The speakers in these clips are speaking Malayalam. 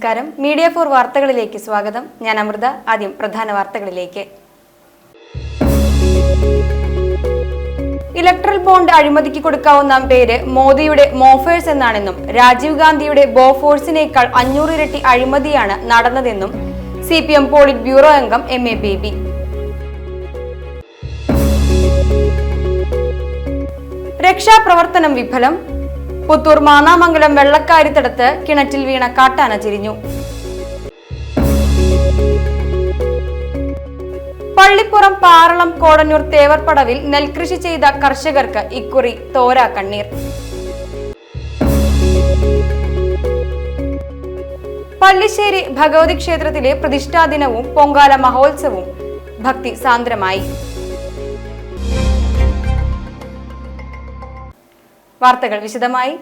നമസ്കാരം. മീഡിയ 4 വാർത്തകളിലേക്ക് സ്വാഗതം. ഞാൻ അമൃത. ആദ്യം പ്രധാന വാർത്തകളിലേക്ക്. ഇലക്ട്രൽ ബോണ്ട് അഴിമതിക്ക് കൊടുക്കാവുന്ന പേര് മോദിയുടെ മോഫേഴ്സ് എന്നാണെന്നും രാജീവ് ഗാന്ധിയുടെ ബോഫോഴ്സിനേക്കാൾ 500 ഇരട്ടി അഴിമതിയാണ് നടന്നതെന്നും CPM പോളിറ്റ് ബ്യൂറോ അംഗം MA ബേബി. രക്ഷാപ്രവർത്തനം വിഫലം. പുത്തൂർ മാന്നാമംഗലം വെള്ളക്കാരിത്തടത്ത് കിണറ്റിൽ വീണ കാട്ടാന ചിരിഞ്ഞു. പള്ളിപ്പുറം പാറളം കോടന്നൂർ തേവർപ്പടവിൽ നെൽകൃഷി ചെയ്ത കർഷകർക്ക് ഇക്കുറി തോരാ കണ്ണീർ. പള്ളിശ്ശേരി ഭഗവതി ക്ഷേത്രത്തിലെ പ്രതിഷ്ഠാദിനവും പൊങ്കാല മഹോത്സവവും ഭക്തി സാന്ദ്രമായി. വാർത്തകൾ വിശദമായി.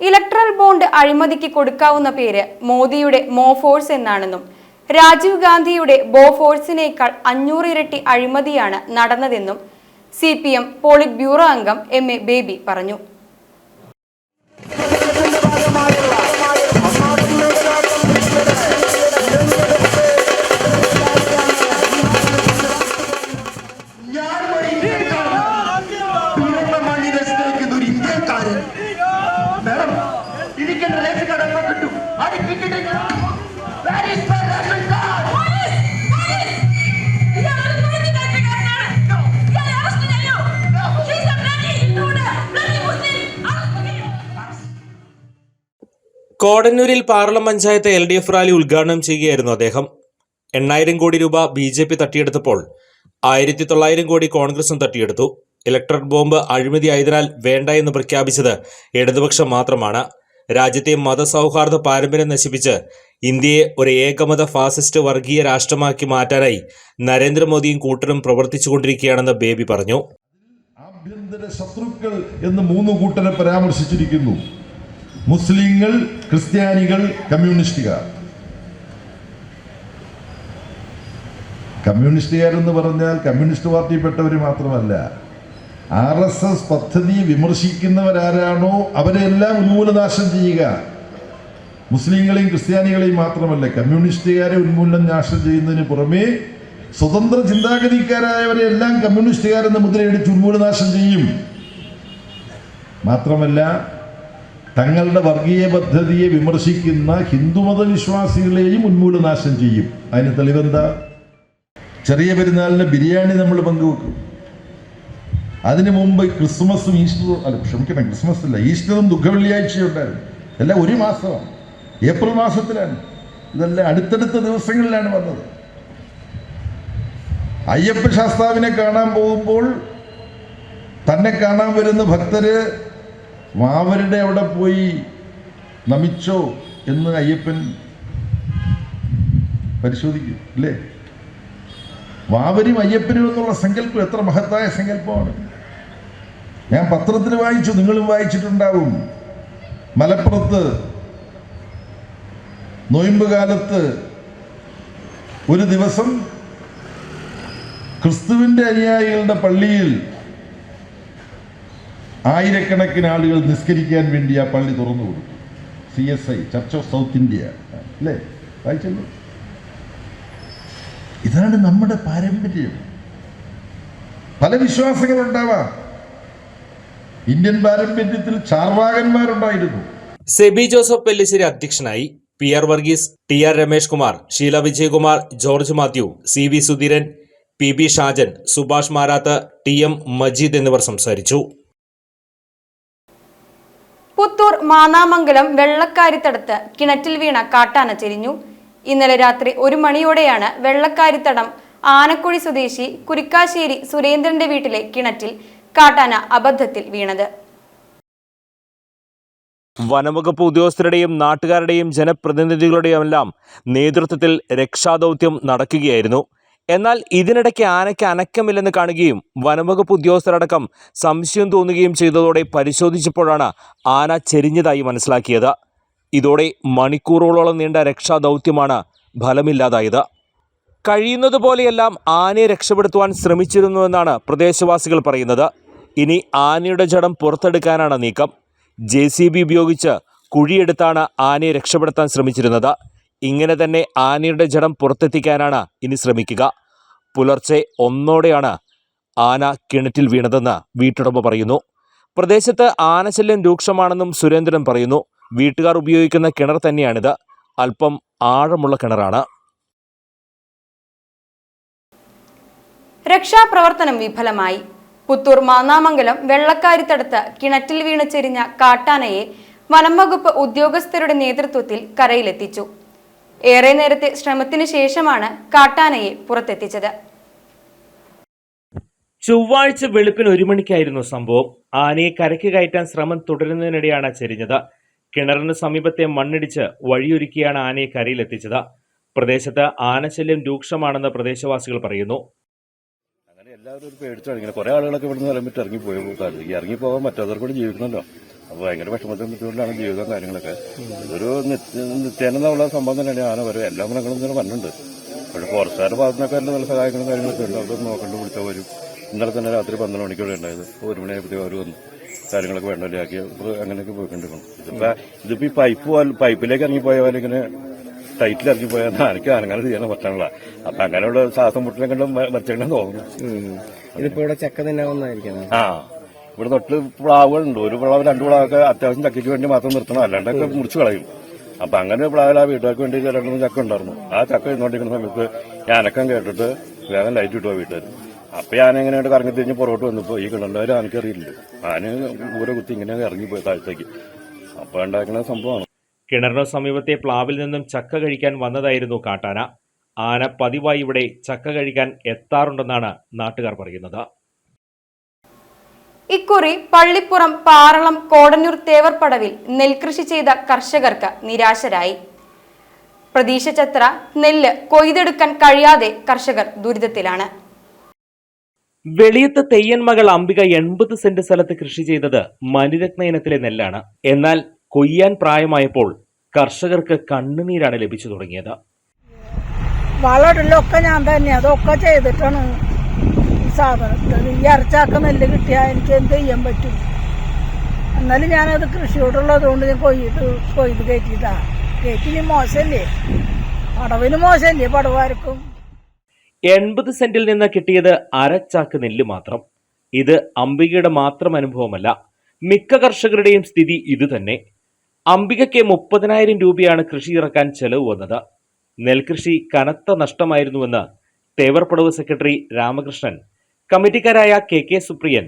ഇലക്ട്രൽ ബോണ്ട് അഴിമതിക്ക് കൊടുക്കാവുന്ന പേര് മോദിയുടെ മോഫോഴ്സ് എന്നാണെന്നും രാജീവ് ഗാന്ധിയുടെ ബോഫോഴ്സിനേക്കാൾ 500 ഇരട്ടി അഴിമതിയാണ് നടന്നതെന്നും CPM പോളിറ്റ് ബ്യൂറോ അംഗം MA ബേബി പറഞ്ഞു. കോടന്നൂരിൽ പാർലം പഞ്ചായത്ത് LDF റാലി ഉദ്ഘാടനം ചെയ്യുകയായിരുന്നു അദ്ദേഹം. 8000 കോടി രൂപ BJP തട്ടിയെടുത്തപ്പോൾ 1900 കോടി കോൺഗ്രസും തട്ടിയെടുത്തു. ഇലക്ട്രൽ ബോംബ് അഴിമതിയായതിനാൽ വേണ്ട എന്ന് പ്രഖ്യാപിച്ചത് ഇടതുപക്ഷം മാത്രമാണ്. രാജ്യത്തെ മതസൗഹാർദ്ദ പാരമ്പര്യം നശിപ്പിച്ച് ഇന്ത്യയെ ഒരു ഏകമത ഫാസിസ്റ്റ് വർഗീയ രാഷ്ട്രമാക്കി മാറ്റാനായി നരേന്ദ്രമോദിയും കൂട്ടരും പ്രവർത്തിച്ചുകൊണ്ടിരിക്കുകയാണെന്ന് ബേബി പറഞ്ഞു. ആഭ്യന്തര ശത്രുക്കൾ എന്ന് 3 കൂട്ടരെ പരാമർശിച്ചിരിക്കുന്നു: മുസ്ലിങ്ങൾ, ക്രിസ്ത്യാനികൾ, കമ്മ്യൂണിസ്റ്റുകാർ. കമ്മ്യൂണിസ്റ്റുകാരെന്ന് പറഞ്ഞാൽ കമ്മ്യൂണിസ്റ്റ് പാർട്ടിയിൽപ്പെട്ടവർ മാത്രമല്ല, RSS പദ്ധതി വിമർശിക്കുന്നവരാരാണോ അവരെല്ലാം ഉന്മൂലനാശം ചെയ്യുക. മുസ്ലിങ്ങളെയും ക്രിസ്ത്യാനികളെയും മാത്രമല്ല, കമ്മ്യൂണിസ്റ്റുകാരെ ഉന്മൂലനാശം ചെയ്യുന്നതിന് പുറമേ സ്വതന്ത്ര ചിന്താഗതിക്കാരായവരെ എല്ലാം കമ്മ്യൂണിസ്റ്റുകാരെന്ന് മുദ്രയടിച്ച് ഉന്മൂലനാശം ചെയ്യും. മാത്രമല്ല, തങ്ങളുടെ വർഗീയ പദ്ധതിയെ വിമർശിക്കുന്ന ഹിന്ദുമത വിശ്വാസികളെയും ഉന്മൂലനാശം ചെയ്യും. അതിന് തെളിവെന്താ? ചെറിയ പെരുന്നാളിന് ബിരിയാണി നമ്മൾ പങ്കുവെക്കും. അതിനു മുമ്പ് ക്രിസ്മസും ക്രിസ്മസ് അല്ല, ഈസ്റ്ററും ദുഃഖവെള്ളിയാഴ്ചയും ഉണ്ടായിരുന്നു. എല്ലാം ഒരു മാസമാണ്, ഏപ്രിൽ മാസത്തിലാണ്. ഇതെല്ലാം അടുത്തടുത്ത ദിവസങ്ങളിലാണ് വന്നത്. അയ്യപ്പ ശാസ്താവിനെ കാണാൻ പോകുമ്പോൾ തന്നെ കാണാൻ വരുന്ന ഭക്തര് വാവരുടെ അവിടെ പോയി നമിച്ചോ എന്ന് അയ്യപ്പൻ പരിശോധിക്കും, അല്ലേ? വാവരും അയ്യപ്പനും എന്നുള്ള സങ്കല്പം എത്ര മഹത്തായ സങ്കല്പമാണ്. ഞാൻ പത്രത്തിൽ വായിച്ചു, നിങ്ങളും വായിച്ചിട്ടുണ്ടാവും. മലപ്പുറത്ത് നോയമ്പ് കാലത്ത് ഒരു ദിവസം ക്രിസ്തുവിൻ്റെ അനുയായികളുടെ പള്ളിയിൽ ആയിരക്കണക്കിന് ആളുകൾ നിസ്കരിക്കാൻ വേണ്ടി ആ പള്ളി തുറന്നു കൊടുത്തു. CSI, church of south India, അല്ലേ? വായിച്ചല്ലോ. ഇതാണ് നമ്മുടെ പാരമ്പര്യം. പല വിശ്വാസങ്ങളുണ്ടാവാം. ഇന്ത്യൻ പാരമ്പര്യത്തിൽ ചാർവാകന്മാരുണ്ടായിരുന്നു. സെബി ജോസഫ് പെല്ലിശ്ശേരി അധ്യക്ഷനായി. PR Varghese, TR Ramesh Kumar, Sheela Vijayakumar, George Mathew, CV Sudheeran, PB Shajan, Subhash Marath, TM Majeed എന്നിവർ സംസാരിച്ചു. പുത്തൂർ മാന്നാമംഗലം വെള്ളക്കാരിത്തടത്ത് കിണറ്റിൽ വീണ കാട്ടാന ചെരിഞ്ഞു. ഇന്നലെ രാത്രി 1 മണിയോടെയാണ് വെള്ളക്കാരിത്തടം ആനക്കുഴി സ്വദേശി കുരിക്കാശ്ശേരി സുരേന്ദ്രന്റെ വീട്ടിലെ കിണറ്റിൽ കാട്ടാന അബദ്ധത്തിൽ വീണത്. വനംവകുപ്പ് ഉദ്യോഗസ്ഥരുടെയും നാട്ടുകാരുടെയും ജനപ്രതിനിധികളുടെയും എല്ലാം നേതൃത്വത്തിൽ രക്ഷാദൗത്യം നടക്കുകയായിരുന്നു. എന്നാൽ ഇതിനിടയ്ക്ക് ആനയ്ക്ക് അനക്കമില്ലെന്ന് കാണുകയും വനംവകുപ്പ് ഉദ്യോഗസ്ഥരടക്കം സംശയം തോന്നുകയും ചെയ്തതോടെ പരിശോധിച്ചപ്പോഴാണ് ആന ചെരിഞ്ഞതായി മനസ്സിലാക്കിയത്. ഇതോടെ മണിക്കൂറുകളോളം നീണ്ട രക്ഷാദൗത്യമാണ് ഫലമില്ലാതായത്. കഴിയുന്നതുപോലെയെല്ലാം ആനയെ രക്ഷപ്പെടുത്തുവാൻ ശ്രമിച്ചിരുന്നുവെന്നാണ് പ്രദേശവാസികൾ പറയുന്നത്. ഇനി ആനയുടെ ജഡം പുറത്തെടുക്കാനാണ് നീക്കം. JCB ഉപയോഗിച്ച് കുഴിയെടുത്താണ് ആനയെ രക്ഷപ്പെടുത്താൻ ശ്രമിച്ചിരുന്നത്. ഇങ്ങനെ തന്നെ ആനയുടെ ജഡം പുറത്തെത്തിക്കാനാണ് ഇനി ശ്രമിക്കുക. പുലർച്ചെ 1 ആന കിണറ്റിൽ വീണതെന്ന് വീട്ടുടമ പറയുന്നു. പ്രദേശത്ത് ആനശല്യം രൂക്ഷമാണെന്നും സുരേന്ദ്രൻ പറയുന്നു. വീട്ടുകാർ ഉപയോഗിക്കുന്ന കിണർ തന്നെയാണിത്. അല്പം ആഴമുള്ള കിണറാണ്. രക്ഷാപ്രവർത്തനം വിഫലമായി. പുത്തൂർ മാന്നാമംഗലം വെള്ളക്കാരിത്തടുത്ത് കിണറ്റിൽ വീണ് ചെരിഞ്ഞ കാട്ടാനയെ വനംവകുപ്പ് ഉദ്യോഗസ്ഥരുടെ നേതൃത്വത്തിൽ കരയിലെത്തിച്ചു. ഏറെ നേരത്തെ ശ്രമത്തിനു ശേഷമാണ് കാട്ടാനയെ പുറത്തെത്തിച്ചത്. ചൊവ്വാഴ്ച വെളുപ്പിന് 1 മണിക്കായിരുന്നു സംഭവം. ആനയെ കരയ്ക്ക് കയറ്റാൻ ശ്രമം തുടരുന്നതിനിടെയാണ് ചെരിഞ്ഞത്. കിണറിന് സമീപത്തെ മണ്ണിടിച്ച് വഴിയൊരുക്കിയാണ് ആനയെ കരയിലെത്തിച്ചത്. പ്രദേശത്ത് ആനശല്യം രൂക്ഷമാണെന്ന് പ്രദേശവാസികൾ പറയുന്നു. അങ്ങനെ എല്ലാവരും ഒരു പേടിച്ചാണ്. ഇങ്ങനെ കുറെ ആളുകളൊക്കെ ഇവിടുന്ന് നിലമിട്ട് ഇറങ്ങിപ്പോകാൻ പറ്റാത്തവർക്ക് കൂടി ജീവിക്കണമല്ലോ. അപ്പോൾ ഭയങ്കര വിഷമത്തിനും ബുദ്ധിമുട്ടാണ് ജീവിതം കാര്യങ്ങളൊക്കെ. ഒരു നിത്യേനുള്ള സംഭവം തന്നെയാണ് ആന വരും. എല്ലാ മൃഗങ്ങളും ഇങ്ങനെ വന്നിട്ടുണ്ട്. പക്ഷേ ഫോറസ്റ്റുകാരുടെ ഭാഗത്തുനിന്നൊക്കെ നല്ല സഹായങ്ങളും കാര്യങ്ങളൊക്കെ ഉണ്ട്. അവർ നോക്കണ്ട് വിളിച്ചാൽ വരും. ഇന്നലെ തന്നെ രാത്രി 12 മണിക്കൂടെ ഉണ്ടായത്. 1 മണിയായപ്പോഴത്തേക്ക് അവർ വന്നു കാര്യങ്ങളൊക്കെ വേണ്ടല്ലാക്കി അങ്ങനെയൊക്കെ പോയിക്കൊണ്ടിരിക്കണം. ഇതിപ്പോ ഈ പൈപ്പിലേക്ക് ഇറങ്ങിപ്പോയ പോലെ ഇങ്ങനെ ടൈറ്റിൽ ഇറങ്ങിപ്പോയാൽ എനിക്ക് അങ്ങനെ ചെയ്യാൻ പറ്റാനുള്ള. അപ്പൊ അങ്ങനെയുള്ള ശ്വാസം മുട്ടിനെ കണ്ടും വരച്ചെങ്ങനെ തോന്നുന്നു. ഇതിപ്പോ ഇവിടെ ചക്ക തന്നെ ഒന്നായിരിക്കും. ഇവിടെ തൊട്ട് പ്ലാവുകളുണ്ട്. ഒരു പ്ലാവ് 2 പ്ലാവൊക്കെ അത്യാവശ്യം ചക്കയ്ക്ക് വേണ്ടി മാത്രം നിർത്തണം, അല്ലാണ്ടൊക്കെ മുറിച്ച് കളയും. അപ്പൊ അങ്ങനെ പ്ലാവിൽ ആ വീട്ടുകാർക്ക് വേണ്ടി 2 ചക്ക ഉണ്ടായിരുന്നു. ആ ചക്ക ഇരുന്നോണ്ടിരിക്കുന്ന സമയത്ത് ഞാനക്കം കേട്ടിട്ട് വേഗം ലൈറ്റ് കിട്ടുക വീട്ടുകാർ. അപ്പൊ ഞാൻ എങ്ങനെയായിട്ട് കറങ്ങി തിരിഞ്ഞ് പുറകോട്ട് വന്നപ്പോ ഈ കിണറുകാർ ആനക്കറിയില്ല. ആന ഊര കുത്തി ഇങ്ങനെ ഇറങ്ങിപ്പോയി താഴത്തേക്ക്. അപ്പൊ ഉണ്ടാക്കുന്ന സംഭവമാണ്. കിണറിന് സമീപത്തെ പ്ലാവിൽ നിന്നും ചക്ക കഴിക്കാൻ വന്നതായിരുന്നു കാട്ടാന. ആന പതിവായി ഇവിടെ ചക്ക കഴിക്കാൻ എത്താറുണ്ടെന്നാണ് നാട്ടുകാർ പറയുന്നത്. ഇക്കുറി പള്ളിപ്പുറം, പാറളം, കോടന്നൂർ തേവർപ്പടവിൽ നെൽകൃഷി ചെയ്ത കർഷകർക്ക് നിരാശരായി. പ്രതീക്ഷിച്ചത്ര നെല്ല് കൊയ്തെടുക്കാൻ കഴിയാതെ കർഷകർ ദുരിതത്തിലാണ്. വെളിയത്ത് തെയ്യൻ മകൾ അംബിക 80 സെന്റ് സ്ഥലത്ത് കൃഷി ചെയ്തത് മണിരത്ന ഇനത്തിലെ നെല്ലാണ്. എന്നാൽ കൊയ്യാൻ പ്രായമായപ്പോൾ കർഷകർക്ക് കണ്ണുനീരാണ് ലഭിച്ചു തുടങ്ങിയത്. വളമിടലൊക്കെ ഞാൻ തന്നെ അതൊക്കെ ചെയ്തിട്ടാണ് ഈ സാധനത്തിൽ ഈ അരച്ചാക്ക നെല്ല് കിട്ടിയാൽ എനിക്ക് എന്ത് ചെയ്യാൻ പറ്റും. എന്നാലും ഞാനത് കൃഷിയോടുള്ളതുകൊണ്ട് ഞാൻ കൊയ്ത് കയറ്റിയിട്ടാ. കയറ്റി മോശമല്ലേ, പടവിന് മോശമല്ലേ പടവാർക്കും. 80 സെന്റിൽ നിന്ന് കിട്ടിയത് അരച്ചാക്ക് നെല്ല് മാത്രം. ഇത് അംബികയുടെ മാത്രം അനുഭവമല്ല, മിക്ക കർഷകരുടെയും സ്ഥിതി ഇതുതന്നെ. അംബികയ്ക്ക് 30,000 രൂപയാണ് കൃഷി ഇറക്കാൻ ചെലവ് വന്നത്. നെൽകൃഷി കനത്ത നഷ്ടമായിരുന്നുവെന്ന് തേവർപ്പടവ് സെക്രട്ടറി രാമകൃഷ്ണൻ, കമ്മിറ്റിക്കാരായ KK Supriyan,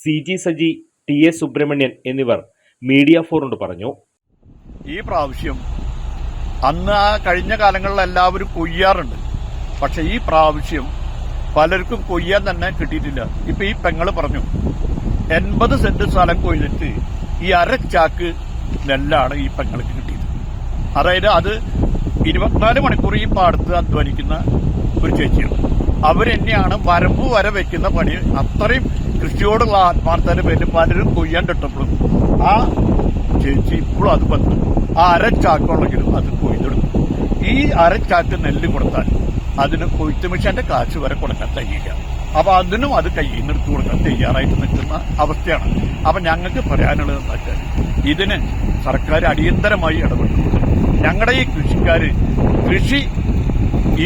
CG Saji, TA Subrahmanyan എന്നിവർ മീഡിയ ഫോറിനോട് പറഞ്ഞു. ഈ പ്രാവശ്യം അന്ന് ആ കഴിഞ്ഞ കാലങ്ങളിൽ എല്ലാവരും കൊയ്യാറുണ്ട്. പക്ഷെ ഈ പ്രാവശ്യം പലർക്കും കൊയ്യാൻ തന്നെ കിട്ടിയിട്ടില്ല. ഇപ്പൊ ഈ പെങ്ങള് പറഞ്ഞു 80 സെന്റ് സ്ഥലം കൊയ്തിട്ട് ഈ അരച്ചാക്ക് നെല്ലാണ് ഈ പെങ്ങൾക്ക് കിട്ടിയത്. അതായത് അത് 24 മണിക്കൂർ ഈ പാടത്ത് അധ്വാനിക്കുന്ന ഒരു ചേച്ചിയാണ്. അവരെന്നെയാണ് വരമ്പ് വരെ വെക്കുന്ന പണി. അത്രയും കൃഷിയോടുള്ള ആത്മാർത്ഥതയുടെ പേരിൽ പലരും കൊയ്യാൻ കിട്ടപ്പോഴും ആ ചേച്ചി ഇപ്പോഴും അത് വന്നു ആ അരച്ചാക്കുള്ളെങ്കിലും അത് കൊയ്തെടുക്കും. ഈ അരച്ചാക്ക് നെല്ല് കൊടുത്താൽ അതിന് കൊയ്ത്ത് മിഷന്റെ കാശ് വരെ കൊടുക്കാൻ തയ്യാറ. അപ്പൊ അതിനും അത് കയ്യിൽ നിന്ന് എടുത്തു കൊടുക്കാൻ തയ്യാറായിട്ട് നിൽക്കുന്ന അവസ്ഥയാണ്. അപ്പൊ ഞങ്ങൾക്ക് പറയാനുള്ളത് എന്താ വെച്ചാൽ ഇതിന് സർക്കാർ അടിയന്തരമായി ഇടപെട്ടു. ഞങ്ങളുടെ ഈ കൃഷിക്കാര് കൃഷി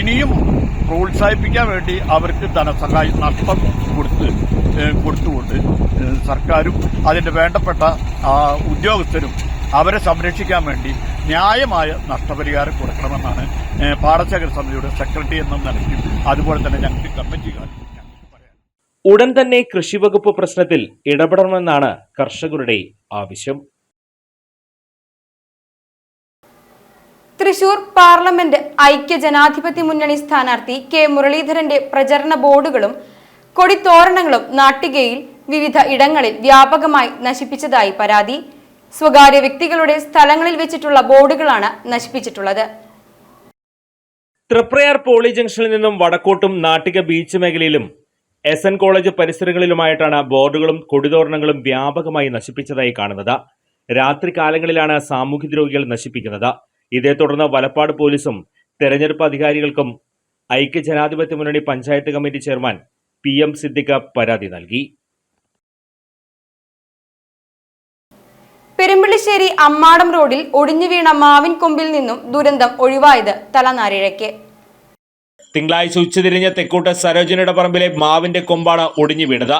ഇനിയും പ്രോത്സാഹിപ്പിക്കാൻ വേണ്ടി അവർക്ക് ധനസഹായം നഷ്ടം കൊടുത്തുകൊണ്ട് സർക്കാരും അതിന്റെ വേണ്ടപ്പെട്ട ഉദ്യോഗസ്ഥരും അവരെ സംരക്ഷിക്കാൻ വേണ്ടി ന്യായമായ നഷ്ടപരിഹാരം കൊടുക്കണമെന്നാണ് പാടശേഖര സമിതിയുടെ സെക്രട്ടറി എന്ന നിലയ്ക്കും അതുപോലെ തന്നെ ഞങ്ങൾക്ക് കമ്മിറ്റിക്കാർ പറയാം. ഉടൻ തന്നെ കൃഷിവകുപ്പ് പ്രശ്നത്തിൽ ഇടപെടണമെന്നാണ് കർഷകരുടെ ആവശ്യം. തൃശൂർ പാർലമെന്റ് ഐക്യജനാധിപത്യ മുന്നണി സ്ഥാനാർത്ഥി K മുരളീധരന്റെ പ്രചരണ ബോർഡുകളും കൊടിത്തോരണങ്ങളും നാട്ടികയിൽ വിവിധ ഇടങ്ങളിൽ വ്യാപകമായി നശിപ്പിച്ചതായി പരാതി. സ്വകാര്യ വ്യക്തികളുടെ സ്ഥലങ്ങളിൽ വെച്ചിട്ടുള്ള ബോർഡുകളാണ് നശിപ്പിച്ചിട്ടുള്ളത്. തൃപ്രയാർ പോളി ജംഗ്ഷനിൽ നിന്നും വടക്കോട്ടും നാട്ടിക ബീച്ച് മേഖലയിലും SN കോളേജ് പരിസരങ്ങളിലുമായിട്ടാണ് ബോർഡുകളും കൊടിതോരണങ്ങളും വ്യാപകമായി നശിപ്പിച്ചതായി കാണുന്നത്. രാത്രി കാലങ്ങളിലാണ് സാമൂഹ്യദ്രോഹികൾ നശിപ്പിക്കുന്നത്. ഇതേ തുടർന്ന് വലപ്പാട് പോലീസും തെരഞ്ഞെടുപ്പ് അധികാരികൾക്കും ഐക്യജനാധിപത്യ മുന്നണി panchayat committee chairman PM Siddique പരാതി നൽകി. പെരുമ്പിളിശ്ശേരി അമ്മാടം റോഡിൽ ഒടിഞ്ഞു വീണ മാവിൻ കൊമ്പിൽ നിന്നും ദുരന്തം ഒഴിവായത് തലനാരിഴയ്ക്ക്. തിങ്കളാഴ്ച ഉച്ചതിരിഞ്ഞ തെക്കൂട്ട് സരോജനയുടെ പറമ്പിലെ മാവിന്റെ കൊമ്പാണ് ഒടിഞ്ഞു വീണത്.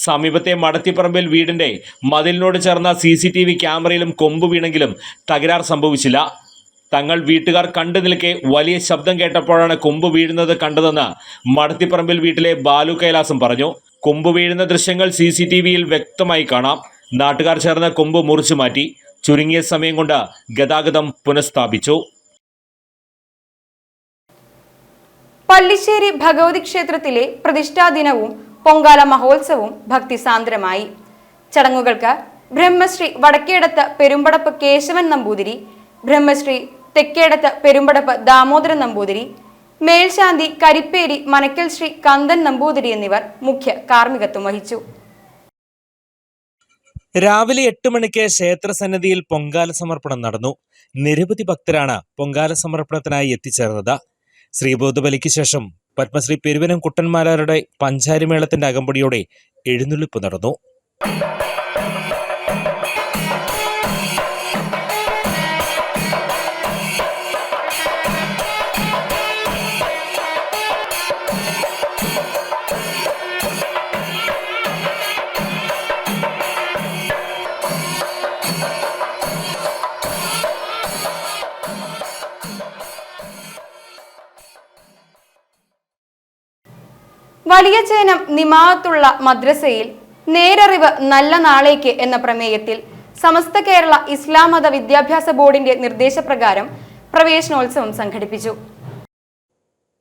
സമീപത്തെ മടത്തിപ്പറമ്പിൽ വീടിന്റെ മതിലിനോട് ചേർന്ന CCTV ക്യാമറയിലും കൊമ്പ് വീണെങ്കിലും തകരാർ സംഭവിച്ചില്ല. തങ്ങൾ വീട്ടുകാർ കണ്ടു നിൽക്കെ വലിയ ശബ്ദം കേട്ടപ്പോഴാണ് കൊമ്പ് വീഴുന്നത് കണ്ടതെന്ന് മടത്തിപ്പറമ്പിൽ വീട്ടിലെ ബാലു കൈലാസം പറഞ്ഞു. കൊമ്പ് വീഴുന്ന ദൃശ്യങ്ങൾ CCTVയിൽ വ്യക്തമായി കാണാം. നാട്ടുകാർ ചേർന്ന് കൊമ്പ് മുറിച്ചു മാറ്റി. ചുരുങ്ങിയ സമയം കൊണ്ട് ഗതാഗതം പുനഃസ്ഥാപിച്ചു. പള്ളിശ്ശേരി ഭഗവതി ക്ഷേത്രത്തിലെ പ്രതിഷ്ഠാ ദിനവും പൊങ്കാല മഹോത്സവവും ഭക്തിസാന്ദ്രമായി. ചടങ്ങുകൾക്ക് ബ്രഹ്മശ്രീ വടക്കേടത്ത് പെരുമ്പടപ്പ് കേശവൻ നമ്പൂതിരി, ബ്രഹ്മശ്രീ തെക്കേടത്ത് പെരുമ്പടപ്പ് ദാമോദരൻ നമ്പൂതിരി, മേൽശാന്തി കരിപ്പേരി മനക്കൽ ശ്രീ കന്ദൻ നമ്പൂതിരി എന്നിവർ മുഖ്യ കാർമ്മികത്വം വഹിച്ചു. രാവിലെ 8 മണിക്ക് ക്ഷേത്രസന്നിധിയിൽ പൊങ്കാല സമർപ്പണം നടന്നു. നിരവധി ഭക്തരാണ് പൊങ്കാല സമർപ്പണത്തിനായി എത്തിച്ചേർന്നത്. ശ്രീബോധബലിക്ക് ശേഷം പത്മശ്രീ പെരുവനം കുട്ടന്മാരാരുടെ പഞ്ചാരിമേളത്തിന്റെ അകമ്പടിയോടെ എഴുന്നള്ളിപ്പ് നടന്നു. വലിയചേനം നിമാഅത്തുള്ള മദ്രസയിൽ നേരറിവ് നല്ല നാളേക്ക് എന്ന പ്രമേയത്തിൽ സമസ്ത കേരള ഇസ്ലാം മത വിദ്യാഭ്യാസ ബോർഡിന്റെ നിർദ്ദേശപ്രകാരം പ്രവേശനോത്സവം സംഘടിപ്പിച്ചു.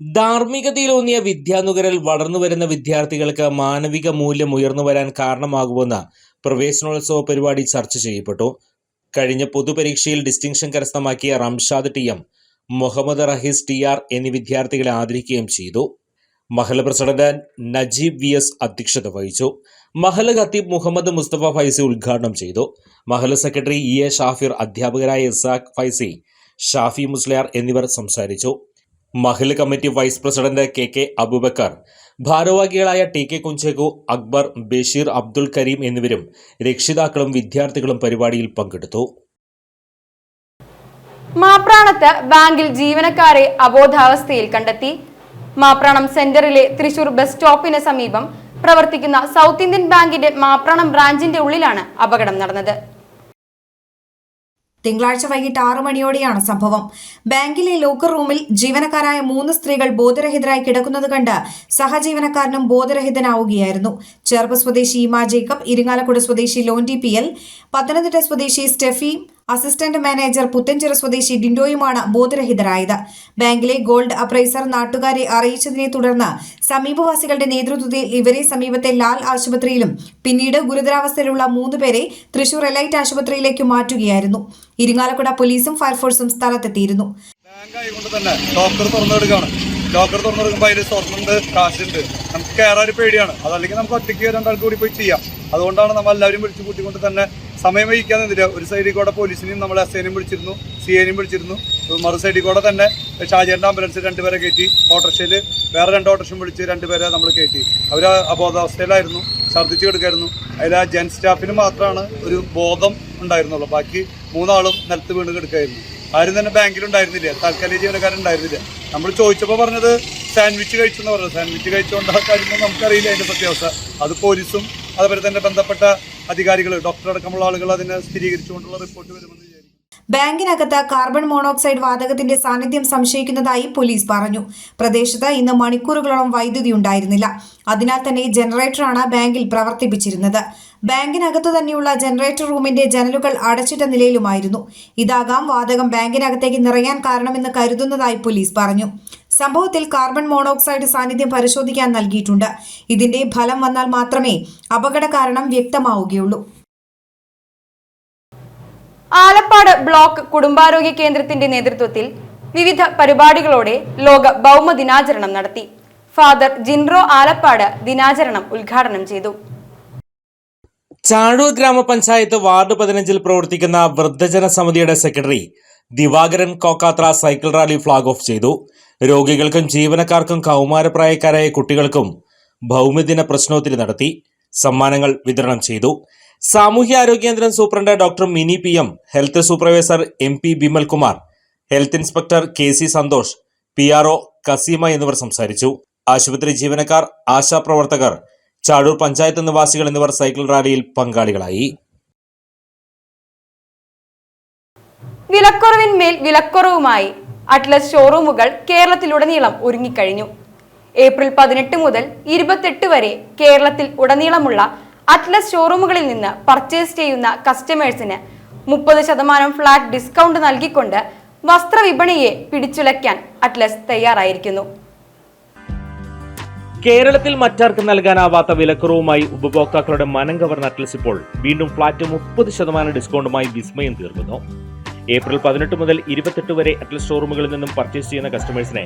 ധാർമ്മികതയിലൂന്നിയ വിദ്യാനുകരൽ വളർന്നുവരുന്ന വിദ്യാർത്ഥികൾക്ക് മാനവിക മൂല്യം ഉയർന്നു വരാൻ കാരണമാകുമെന്ന് പ്രവേശനോത്സവ പരിപാടി ചർച്ച ചെയ്യപ്പെട്ടു. കഴിഞ്ഞ പൊതുപരീക്ഷയിൽ ഡിസ്റ്റിങ്ഷൻ കരസ്ഥമാക്കിയ റംഷാദ് TM, മുഹമ്മദ് റഹീസ് TR എന്നീ വിദ്യാർത്ഥികളെ ആദരിക്കുകയും ചെയ്തു. മഹൽ പ്രസിഡന്റ് നജീബ് VS അധ്യക്ഷത വഹിച്ചു. മഹൽ ഖത്തീബ് മുഹമ്മദ് മുസ്തഫ ഫൈസി ഉദ്ഘാടനം ചെയ്തു. മഹൽ സെക്രട്ടറി EA ഷാഫിർ, അധ്യാപകരായ ഇസാഖ് ഫൈസി, ഷാഫി മുസ്ലിയാർ എന്നിവർ സംസാരിച്ചു. മഹൽ committee vice president KK Abubakar, ഭാരവാഹികളായ TK കുഞ്ചേക്കു, അക്ബർ, ബഷീർ, അബ്ദുൽ കരീം എന്നിവരും രക്ഷിതാക്കളും വിദ്യാർത്ഥികളും പരിപാടിയിൽ പങ്കെടുത്തു. മാപ്രാണത്ത് ബാങ്കിൽ ജീവനക്കാരെ അബോധാവസ്ഥയിൽ കണ്ടെത്തി. മാപ്രാണം സെന്ററിലെ തൃശൂർ ബസ് സ്റ്റോപ്പിന് സമീപം പ്രവർത്തിക്കുന്ന സൗത്ത് ഇന്ത്യൻ ബാങ്കിന്റെ മാപ്രാണം ബ്രാഞ്ചിന്റെ ഉള്ളിലാണ് അപകടം നടന്നത്. തിങ്കളാഴ്ച വൈകിട്ട് 6 മണിയോടെയാണ് സംഭവം. ബാങ്കിലെ ലോക്കർ റൂമിൽ ജീവനക്കാരായ 3 സ്ത്രീകൾ ബോധരഹിതരായി കിടക്കുന്നത് കണ്ട് സഹജീവനക്കാരനും ബോധരഹിതനാവുകയായിരുന്നു. ചേർപ്പ് സ്വദേശി ഇമ ജേക്കബ്, ഇരിങ്ങാലക്കുട സ്വദേശി ലോൻഡി PL, പത്തനംതിട്ട സ്വദേശി സ്റ്റെഫി, അസിസ്റ്റന്റ് മാനേജർ പുത്തഞ്ചിറ സ്വദേശി ഡിൻഡോയുമാണ് ബോധരഹിതരായത്. ബാങ്കിലെ ഗോൾഡ് അപ്രൈസർ നാട്ടുകാരെ അറിയിച്ചതിനെ തുടർന്ന് സമീപവാസികളുടെ നേതൃത്വത്തിൽ ഇവരെ സമീപത്തെ ലാൽ ആശുപത്രിയിലും പിന്നീട് ഗുരുതരാവസ്ഥയിലുള്ള 3 പേരെ തൃശൂർ എലൈറ്റ് ആശുപത്രിയിലേക്ക് മാറ്റുകയായിരുന്നു. ഇരിങ്ങാലക്കുട പോലീസും ഫയർഫോഴ്സും സ്ഥലത്തെത്തിയിരുന്നു. ലോക്കർ തുറന്നെടുക്കുമ്പോൾ അതിൽ സ്വർണ്ണുണ്ട്, കാശുണ്ട്. നമുക്ക് കയറാൻ പേടിയാണ്. അതല്ലെങ്കിൽ നമുക്ക് ഒറ്റയ്ക്ക് 2 ആൾക്ക് കൂടി പോയി ചെയ്യാം. അതുകൊണ്ടാണ് നമ്മൾ എല്ലാവരും വിളിച്ചു കൂട്ടിക്കൊണ്ട് തന്നെ സമയം വഹിക്കാൻ നിന്നില്ല. ഒരു സൈഡിൽ കൂടെ പോലീസിനെയും നമ്മൾ SIനെയും വിളിച്ചിരുന്നു, CAനെയും വിളിച്ചിരുന്നു. മറു സൈഡിൽ കൂടെ തന്നെ ഷാജേറിൻ്റെ ആംബുലൻസിൽ 2 പേരെ കയറ്റി. ഓട്ടോറിക്ഷയിൽ വേറെ 2 ഓട്ടോറിക്ഷയും വിളിച്ച് 2 പേരെ നമ്മൾ കയറ്റി. അവർ അബോധാവസ്ഥയിലായിരുന്നു, ഛർദ്ദിച്ച് കിടക്കായിരുന്നു. അതിൽ ആ ജെൻ സ്റ്റാഫിന് മാത്രമാണ് ഒരു ബോധം ഉണ്ടായിരുന്നുള്ളൂ. ബാക്കി 3 ആളും നിലത്ത് വീണ് കിടക്കായിരുന്നു. ആരും തന്നെ ബാങ്കിലുണ്ടായിരുന്നില്ല, താൽക്കാലിക ജീവനക്കാരുണ്ടായിരുന്നില്ല. നമ്മൾ ചോദിച്ചപ്പോൾ പറഞ്ഞത് സാൻഡ്വിച്ച് കഴിച്ചു എന്ന് പറഞ്ഞത്. സാൻഡ്വിച്ച് കഴിച്ചുകൊണ്ട് ആ കാര്യമൊന്നും നമുക്കറിയില്ല അതിൻ്റെ സത്യാവസ്ഥ. അത് പോലീസും അതുപോലെ തന്നെ ബന്ധപ്പെട്ട അധികാരികൾ, ഡോക്ടർ അടക്കമുള്ള ആളുകൾ അതിനെ സ്ഥിരീകരിച്ചുകൊണ്ടുള്ള റിപ്പോർട്ട് വരുമെന്ന് വിചാരിക്കും. ബാങ്കിനകത്ത് കാർബൺ മോണോക്സൈഡ് വാതകത്തിന്റെ സാന്നിധ്യം സംശയിക്കുന്നതായി പോലീസ് പറഞ്ഞു. പ്രദേശത്ത് ഇന്ന് മണിക്കൂറുകളോളം വൈദ്യുതി ഉണ്ടായിരുന്നില്ല. അതിനാൽ തന്നെ ജനറേറ്ററാണ് ബാങ്കിൽ പ്രവർത്തിപ്പിച്ചിരുന്നത്. ബാങ്കിനകത്തു തന്നെയുള്ള ജനറേറ്റർ റൂമിന്റെ ജനലുകൾ അടച്ചിട്ട നിലയിലുമായിരുന്നു. ഇതാകാം വാതകം ബാങ്കിനകത്തേക്ക് നിറയാൻ കാരണമെന്ന് കരുതുന്നതായി പോലീസ് പറഞ്ഞു. സംഭവത്തിൽ കാർബൺ മോണോക്സൈഡ് സാന്നിധ്യം പരിശോധിക്കാൻ നൽകിയിട്ടുണ്ട്. ഇതിന്റെ ഫലം വന്നാൽ മാത്രമേ അപകട കാരണം വ്യക്തമാവുകയുള്ളൂ. ആലപ്പാട് ബ്ലോക്ക് കുടുംബാരോഗ്യ കേന്ദ്രത്തിന്റെ നേതൃത്വത്തിൽ വിവിധ പരിപാടികളോടെ ലോക ഭൗമ ദിനാചരണം നടത്തി. ഫാദർ ജിൻറോ ആലപ്പാട് ദിനാചരണം ഉദ്ഘാടനം ചെയ്തു. ചാഴൂർ ഗ്രാമപഞ്ചായത്ത് വാർഡ് 15 പ്രവർത്തിക്കുന്ന വൃദ്ധജന സമിതിയുടെ secretary Divakaran Kokkathra cycle rally flag off ചെയ്തു. രോഗികൾക്കും ജീവനക്കാർക്കും കൗമാരപ്രായക്കാരായ കുട്ടികൾക്കും ഭൗമദിന പ്രശ്നോത്തരി നടത്തി. സമ്മാനങ്ങൾ വിതരണം ചെയ്തു. സാമൂഹ്യാരോഗ്യ കേന്ദ്രം superintendent doctor Mini PM, health supervisor MP Bimal Kumar, health inspector KC Santhosh, PRO Kaseema എന്നിവർ സംസാരിച്ചു. ആശുപത്രി ജീവനക്കാർ, ആശാപ്രവർത്തകർ, ചാടൂർ പഞ്ചായത്ത് നിവാസികൾ എന്നിവർ സൈക്കിൾ റാലിയിൽ പങ്കാളികളായി. വിലക്കുറവിന്മേൽ വിലക്കുറവുമായി അറ്റ്ലസ് ഷോറൂമുകൾ കേരളത്തിലുടനീളം ഒരുങ്ങിക്കഴിഞ്ഞു. ഏപ്രിൽ 18 മുതൽ 28 വരെ കേരളത്തിൽ ഉടനീളമുള്ള അറ്റ്ലസ് ഷോറൂമുകളിൽ നിന്ന് പർച്ചേസ് ചെയ്യുന്ന കസ്റ്റമേഴ്സിന് 30% ഫ്ലാറ്റ് ഡിസ്കൗണ്ട് നൽകിക്കൊണ്ട് വസ്ത്രവിപണിയെ പിടിച്ചുലയ്ക്കാൻ അറ്റ്ലസ് തയ്യാറായിരിക്കുന്നു. കേരളത്തിൽ മറ്റാർക്കും നൽകാനാവാത്ത വിലക്കുറവുമായി ഉപഭോക്താക്കളുടെ മനം കവർന്ന അറ്റ്ലസ് ഇപ്പോൾ വീണ്ടും ഫ്ലാറ്റ് 30% ഡിസ്കൗണ്ടുമായി വിസ്മയം തീർക്കുന്നു. ഏപ്രിൽ 18 മുതൽ 28 വരെ അറ്റ്ലസ് ഷോറൂമുകളിൽ നിന്നും പർച്ചേസ് ചെയ്യുന്ന കസ്റ്റമേഴ്സിനെ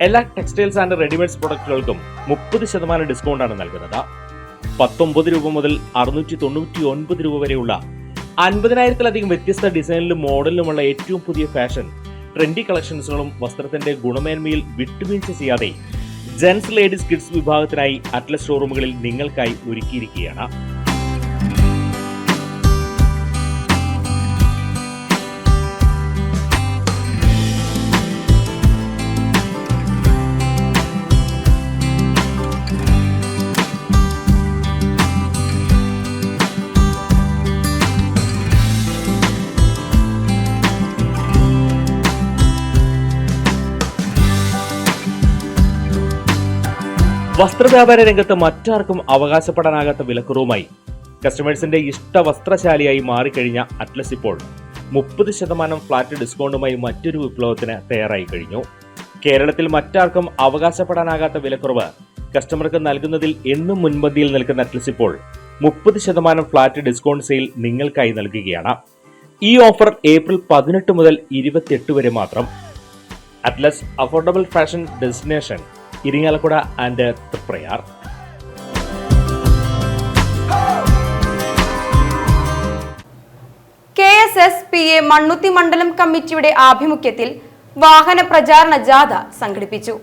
എല്ലാ ടെക്സ്റ്റൈൽസ് ആൻഡ് റെഡിമെയ്ഡ്സ് പ്രൊഡക്റ്റുകൾക്കും 30% ഡിസ്കൗണ്ടാണ് നൽകുന്നത്. 19 രൂപ മുതൽ 699 രൂപ വരെയുള്ള 50,000-ലധികം വ്യത്യസ്ത ഡിസൈനിലും മോഡലിലുമുള്ള ഏറ്റവും പുതിയ ഫാഷൻ ട്രെൻഡി കളക്ഷൻസുകളും വസ്ത്രത്തിന്റെ ഗുണമേന്മയിൽ വിട്ടുവീഴ്ച ചെയ്യാതെ ജെൻസ്, ലേഡീസ്, കിഡ്സ് വിഭാഗത്തിനായി അറ്റ്ലസ് ഷോറൂമുകളിൽ നിങ്ങൾക്കായി ഒരുക്കിയിരിക്കുകയാണ്. വസ്ത്രവ്യാപാര രംഗത്ത് മറ്റാർക്കും അവകാശപ്പെടാനാകാത്ത വിലക്കുറവുമായി കസ്റ്റമേഴ്സിന്റെ ഇഷ്ട വസ്ത്രശാലിയായി മാറിക്കഴിഞ്ഞ അറ്റ്ലസ് ഇപ്പോൾ 30% ഫ്ലാറ്റ് ഡിസ്കൗണ്ടുമായി മറ്റൊരു വിപ്ലവത്തിന് തയ്യാറായി കഴിഞ്ഞു. കേരളത്തിൽ മറ്റാർക്കും അവകാശപ്പെടാനാകാത്ത വിലക്കുറവ് കസ്റ്റമർക്ക് നൽകുന്നതിൽ എന്നും മുൻപന്തിയിൽ നിൽക്കുന്ന അറ്റ്ലസ് ഇപ്പോൾ 30% ഫ്ലാറ്റ് ഡിസ്കൗണ്ട് സെയിൽ നിങ്ങൾക്കായി നൽകുകയാണ്. ഈ ഓഫർ ഏപ്രിൽ 18 മുതൽ 28 വരെ മാത്രം. Atlas affordable fashion destination, Irinjalakuda and Triprayar. KSSPA Mannuthy മണ്ഡലം കമ്മിറ്റിയുടെ ആഭിമുഖ്യത്തിൽ വാഹന പ്രചാരണ ജാഥ സംഘടിപ്പിച്ചു.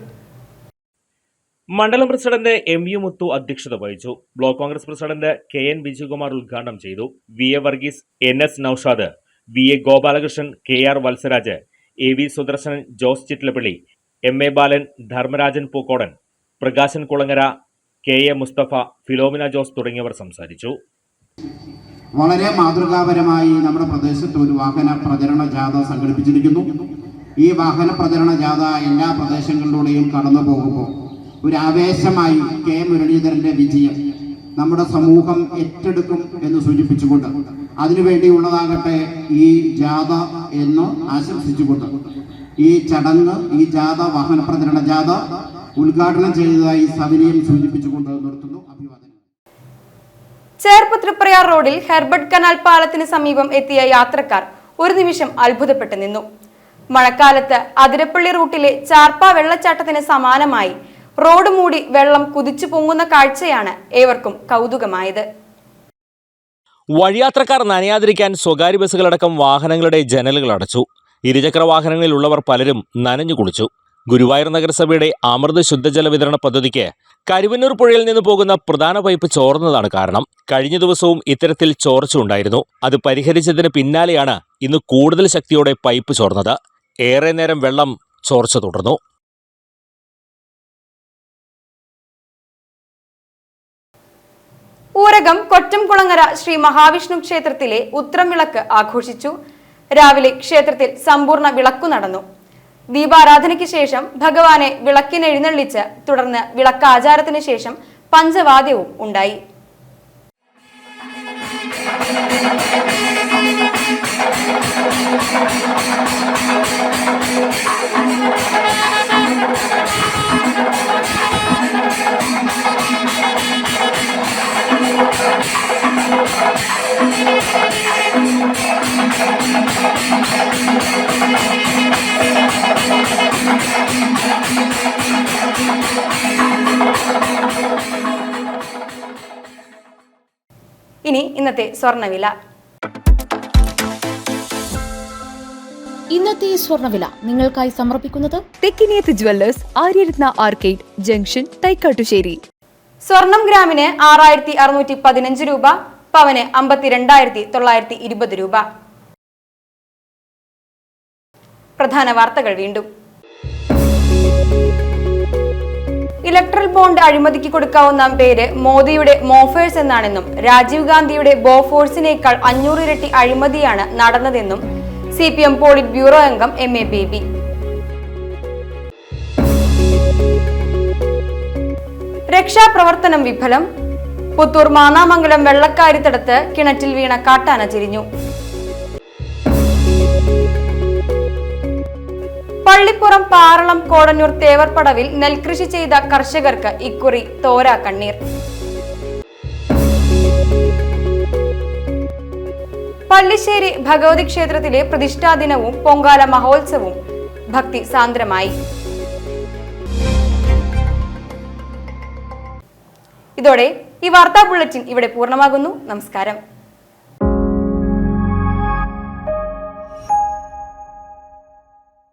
മണ്ഡലം പ്രസിഡന്റ് MU മുത്തു അധ്യക്ഷത വഹിച്ചു. Block Congress president KN Vijayakumar ഉദ്ഘാടനം ചെയ്തു. VA Varghese, NS Noushad, VA Gopalakrishnan, KR Vatsaraj, AV Sudarsanan, Jose Chittilappally, MA Balan, Dharmarajan Pookodan, Prakashan Kulangara, KA Musthafa, Philomina Jose തുടങ്ങിയവർ സംസാരിച്ചു. വളരെ മാതൃകാപരമായി നമ്മുടെ പ്രദേശത്ത് ഒരു വാഹന പ്രചരണ ജാഥ സംഘടിപ്പിച്ചിരിക്കുന്നു. ഈ വാഹന പ്രചരണ ജാഥ എല്ലാ പ്രദേശങ്ങളിലൂടെയും കടന്നു പോകുമ്പോൾ ഒരു ആവേശമായി K മുരളീധരന്റെ വിജയം നമ്മുടെ സമൂഹം ഏറ്റെടുക്കും എന്ന് സൂചിപ്പിച്ചുകൊണ്ട് അതിനുവേണ്ടിയുള്ളതാകട്ടെ ഈ ജാഥ എന്ന് ആശംസിച്ചുകൊണ്ട് ഈ ചടങ്ങ്, ഈ ജാഥ, വാഹന പ്രചരണ ജാഥ ഉദ്ഘാടനം ചെയ്തതായി സവിനയം സൂചിപ്പിച്ചുകൊണ്ട് നിർത്തുന്നു. അഭിവാദനം. ചേർപ്പ് തൃപ്രയാർ റോഡിൽ ഹെർബർട്ട് കനാൽ പാലത്തിന് സമീപം എത്തിയ യാത്രക്കാർ ഒരു നിമിഷം അത്ഭുതപ്പെട്ടു നിന്നു. മഴക്കാലത്ത് അതിരപ്പള്ളി റൂട്ടിലെ ചാർപ്പ വെള്ളച്ചാട്ടത്തിന് സമാനമായി റോഡ് മൂടി വെള്ളം കുതിച്ചു പൊങ്ങുന്ന കാഴ്ചയാണ് ഏവർക്കും കൗതുകമായത്. വഴിയാത്രക്കാർ നനയാതിരിക്കാൻ സ്വകാര്യ ബസ്സുകളടക്കം വാഹനങ്ങളുടെ ജനലുകൾ അടച്ചു. ഇരുചക്ര വാഹനങ്ങളിലുള്ളവർ പലരും നനഞ്ഞു കുളിച്ചു. ഗുരുവായൂർ നഗരസഭയുടെ അമൃത് ശുദ്ധജല വിതരണ പദ്ധതിക്ക് കരുവന്നൂർ പുഴയിൽ നിന്ന് പോകുന്ന പ്രധാന പൈപ്പ് ചോർന്നതാണ് കാരണം. കഴിഞ്ഞ ദിവസവും ഇത്തരത്തിൽ ചോർച്ച ഉണ്ടായിരുന്നു. അത് പരിഹരിച്ചതിന് പിന്നാലെയാണ് ഇന്ന് കൂടുതൽ ശക്തിയോടെ പൈപ്പ് ചോർന്നത്. ഏറെ നേരം വെള്ളം ചോർച്ച തുടർന്നു. ഊരകം കൊറ്റംകുളങ്ങര ശ്രീ മഹാവിഷ്ണു ക്ഷേത്രത്തിലെ ഉത്രം വിളക്ക് ആഘോഷിച്ചു. രാവിലെ ക്ഷേത്രത്തിൽ സമ്പൂർണ്ണ വിളക്കു നടന്നു. ദീപാരാധനയ്ക്ക് ശേഷം ഭഗവാനെ വിളക്കിനെഴുന്നള്ളിച്ച് തുടർന്ന് വിളക്കാചാരത്തിന് ശേഷം പഞ്ചവാദ്യവും ഉണ്ടായി. ഇനി ഇന്നത്തെ സ്വർണ്ണവില. ഇന്നത്തെ സ്വർണ്ണവില നിങ്ങൾക്കായി സമർപ്പിക്കുന്നത് Thekkiniyath jewellers, Aryaratna arcade junction, Thaikkattussery. സ്വർണം ഗ്രാമിന് 6615 രൂപ. പവന് 52,920 രൂപ. പ്രധാന വാർത്തകൾ വീണ്ടും. ഇലക്ട്രൽ ബോണ്ട് അഴിമതിക്ക് കൊടുക്കാവുന്ന പേര് മോദിയുടെ മോഫേഴ്സ് എന്നാണെന്നും രാജീവ് ഗാന്ധിയുടെ ബോഫോഴ്സിനേക്കാൾ 500 ഇരട്ടി അഴിമതിയാണ് നടന്നതെന്നും CPM പോളിറ്റ് ബ്യൂറോ അംഗം MA ബേബി. രക്ഷാപ്രവർത്തനം വിഫലം. പുത്തൂർ മാന്നാമംഗലം വെള്ളക്കാരിത്തടത്ത് കിണറ്റിൽ വീണ കാട്ടാന ചിരിഞ്ഞു. പള്ളിപ്പുറം പാറളം കോടന്നൂർ തേവർപ്പടവിൽ നെൽകൃഷി ചെയ്ത കർഷകർക്ക് ഇക്കുറി തോരാ കണ്ണീർ. പള്ളിശ്ശേരി ഭഗവതി ക്ഷേത്രത്തിലെ പ്രതിഷ്ഠാദിനവും പൊങ്കാല മഹോത്സവവും ഭക്തി സാന്ദ്രമായി. ഇതോടെ ഈ വാർത്താ ബുള്ളറ്റിൻ ഇവിടെ പൂർണ്ണമാകുന്നു. നമസ്കാരം.